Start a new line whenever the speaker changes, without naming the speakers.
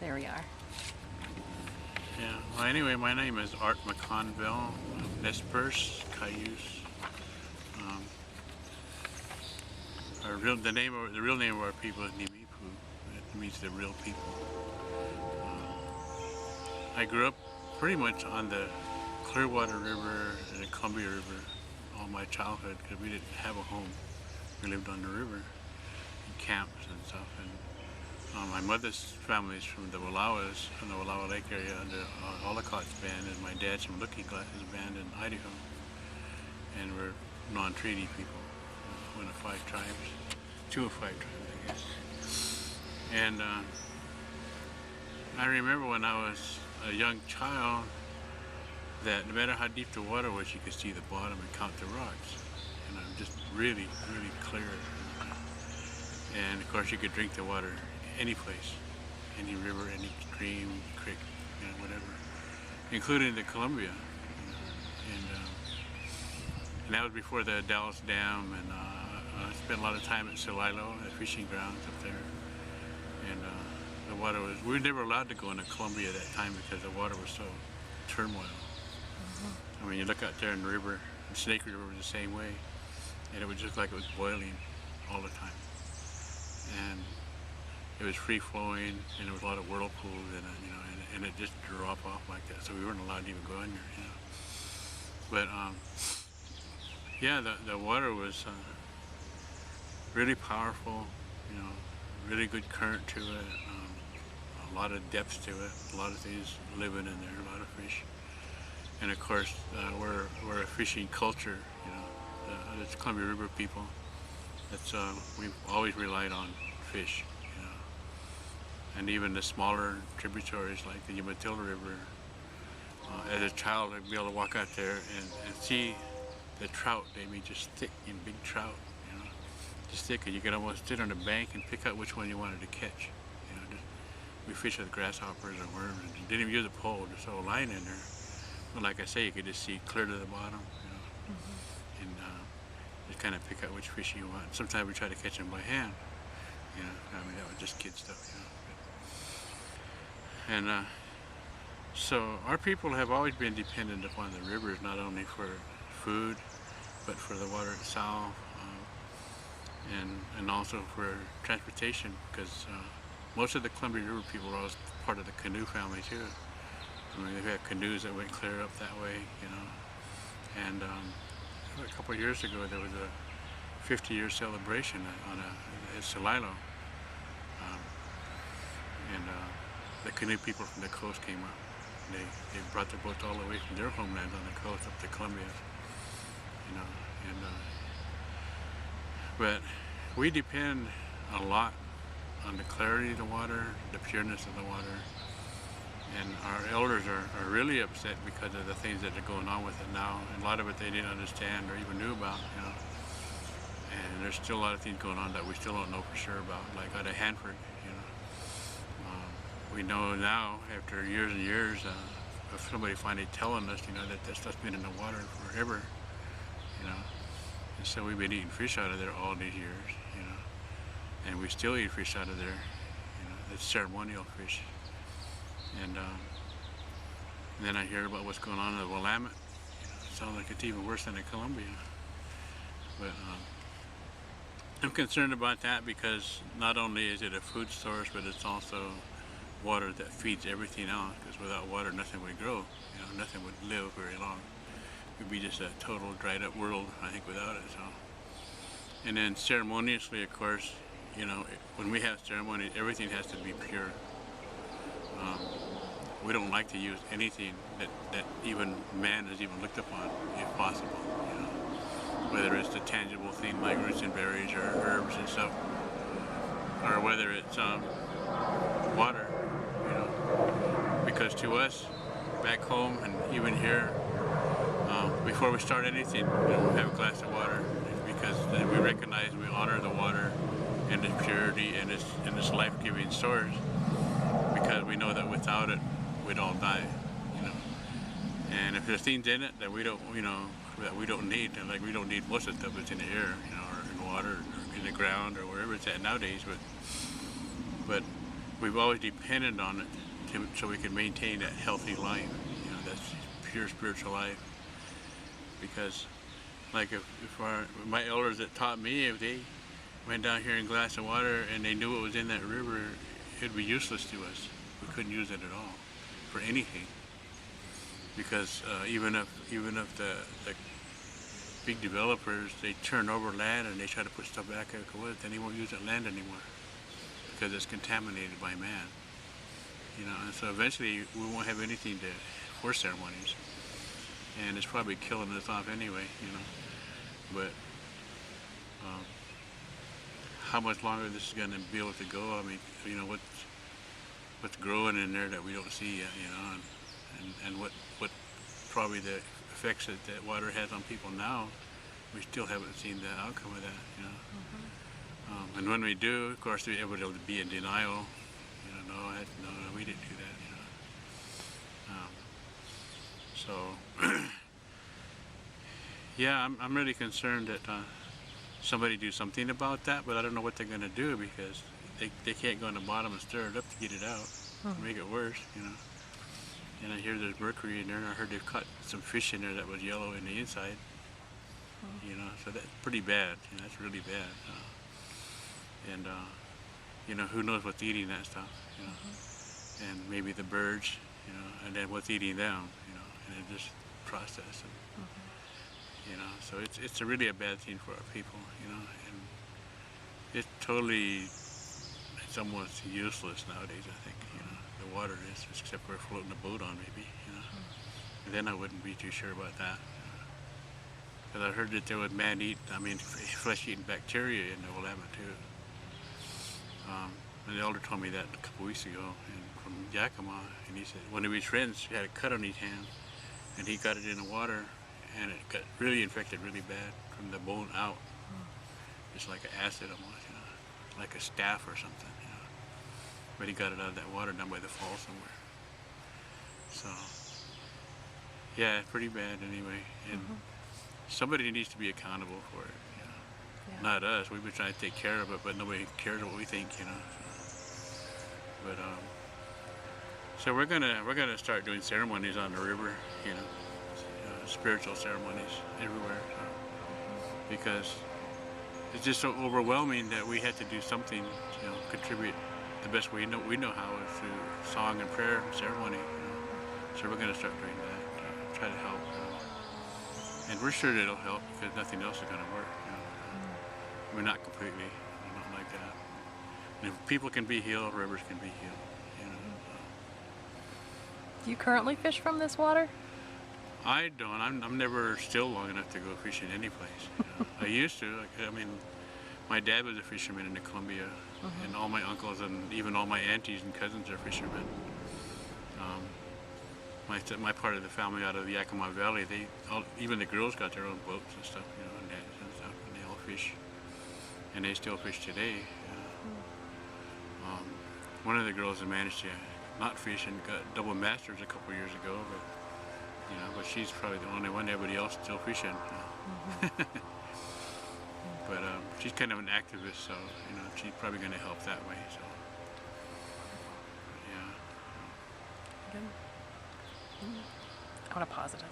There we are.
Yeah. Well, anyway, my name is Art McConville, Nez Perce, Cayuse. Um, the real name of our people is Nimipu. It means the real people. I grew up pretty much on the Clearwater River and the Columbia River all my childhood because we didn't have a home. We lived on the river in camps and stuff. And my mother's family is from the Wallowas, from the Wallowa Lake area under Holocaust band, and my dad's from Looking Glasses band in Idaho. And we're non-treaty people, one of 5 tribes, 2 of 5 tribes, I guess. And I remember when I was a young child that no matter how deep the water was, you could see the bottom and count the rocks. And just really, really clear. And of course, you could drink the water any place, any river, any stream, creek, whatever, including the Columbia. And that was before the Dallas Dam, and I spent a lot of time at Celilo, at fishing grounds up there. And the water was, we were never allowed to go into Columbia at that time because the water was so turmoil. I mean, you look out there in the river, the Snake River was the same way, and it would just like it was boiling all the time. And it was free flowing, and there was a lot of whirlpools in it, and it just drop off like that. So we weren't allowed to even go in there, But yeah, the water was really powerful, really good current to it, a lot of depth to it, a lot of things living in there, a lot of fish. And of course, we're a fishing culture, it's Columbia River people. We've always relied on fish, and even the smaller tributaries like the Umatilla River. As a child, I'd be able to walk out there and see the trout. They'd be just thick, big trout, just thick, and you could almost sit on the bank and pick out which one you wanted to catch. We fish with grasshoppers and worms, and didn't even use a pole, just throw a line in there. But like I say, you could just see clear to the bottom, and just kind of pick out which fish you want. Sometimes we try to catch them by hand, I mean, that was just kid stuff, And so our people have always been dependent upon the rivers, not only for food, but for the water itself, and also for transportation, because most of the Columbia River people are also part of the canoe family too. I mean, they had canoes that went clear up that way, And a couple of years ago, there was a 50-year celebration at Celilo. The canoe people from the coast came up. They brought their boats all the way from their homelands on the coast up to Columbia, but we depend a lot on the clarity of the water, the pureness of the water, and our elders are really upset because of the things that are going on with it now, and a lot of it they didn't understand or even knew about, and there's still a lot of things going on that we still don't know for sure about, like out of Hanford, we know now, after years and years, of somebody finally telling us, that stuff's been in the water forever, and so we've been eating fish out of there all these years, and we still eat fish out of there, it's ceremonial fish, and then I hear about what's going on in the Willamette. It sounds like it's even worse than in Columbia, but I'm concerned about that because not only is it a food source, but it's also water that feeds everything else, because without water nothing would grow, nothing would live very long. It would be just a total dried up world, I think, without it. So, and then ceremoniously, of course, when we have ceremony, everything has to be pure. We don't like to use anything that even man has even looked upon, if possible, whether it's the tangible thing like roots and berries or herbs and stuff, or whether it's water, because to us, back home and even here, before we start anything, we have a glass of water, because then we recognize, we honor the water and its purity and its life-giving source, because we know that without it, we'd all die, And if there's things in it that we don't, that we don't need, and like we don't need most of the stuff that's in the air, or in water, or in the ground, or wherever it's at nowadays, but we've always depended on it so we can maintain that healthy life. You know, that's pure spiritual life. Because, like, if my elders that taught me, if they went down here in a glass of water and they knew what was in that river, it'd be useless to us. We couldn't use it at all for anything. Because even if the big developers, they turn over land and they try to put stuff back like it was, then they won't use that land anymore because it's contaminated by man. You know, and so eventually we won't have anything for ceremonies, and it's probably killing us off anyway. You know, but how much longer this is going to be able to go? I mean, you know, what's growing in there that we don't see yet? You know, and what probably the effects that that water has on people now, we still haven't seen the outcome of that, you know. And when we do, of course, everybody will be in denial. You know, no, we didn't do that, you know. So, yeah, I'm really concerned that somebody do something about that, but I don't know what they're going to do because they can't go on the bottom and stir it up to get it out, make it worse, you know. And I hear there's mercury in there, and I heard they've caught some fish in there that was yellow in the inside. You know, so that's pretty bad. You know, that's really bad. You know, who knows what's eating that stuff? You know, and maybe the birds. You know, and then what's eating them? You know, and it just process it. You know, so it's really a bad thing for our people. You know, and it's totally, it's almost useless nowadays. I think. You know. The water is, except for floating a boat on maybe, you know. And then I wouldn't be too sure about that. Because I heard that there was flesh-eating bacteria in the Willamette too. And the elder told me that a couple weeks ago, and from Yakima, and he said one of his friends had a cut on his hand, and he got it in the water, and it got really infected really bad from the bone out. It's like an acid almost, you know, like a staph or something. But he got it out of that water down by the fall somewhere. So, yeah, it's pretty bad anyway. And somebody needs to be accountable for it. You know? Yeah. Not us. We've been trying to take care of it, but nobody cares what we think, you know. But so we're gonna start doing ceremonies on the river, you know, spiritual ceremonies everywhere, because it's just so overwhelming that we had to do something, you know, contribute. The best way we know how is through song and prayer and ceremony. You know? So we're going to start doing that, try to help. And we're sure it'll help because nothing else is going to work. You know? We're not completely, not like that. And if people can be healed, rivers can be healed. You know?
Do you currently fish from this water?
I don't. I'm never still long enough to go fishing any place. You know? I used to. I mean, my dad was a fisherman in the Columbia, and all my uncles and even all my aunties and cousins are fishermen. My part of the family out of the Yakima Valley, even the girls got their own boats and stuff, you know, and nets and stuff, and they all fish, and they still fish today. One of the girls had managed to not fish and got double masters a couple years ago, but she's probably the only one. Everybody else still fishing. You know? But she's kind of an activist, so you know she's probably going to help that way. So yeah.
Good. On a positive.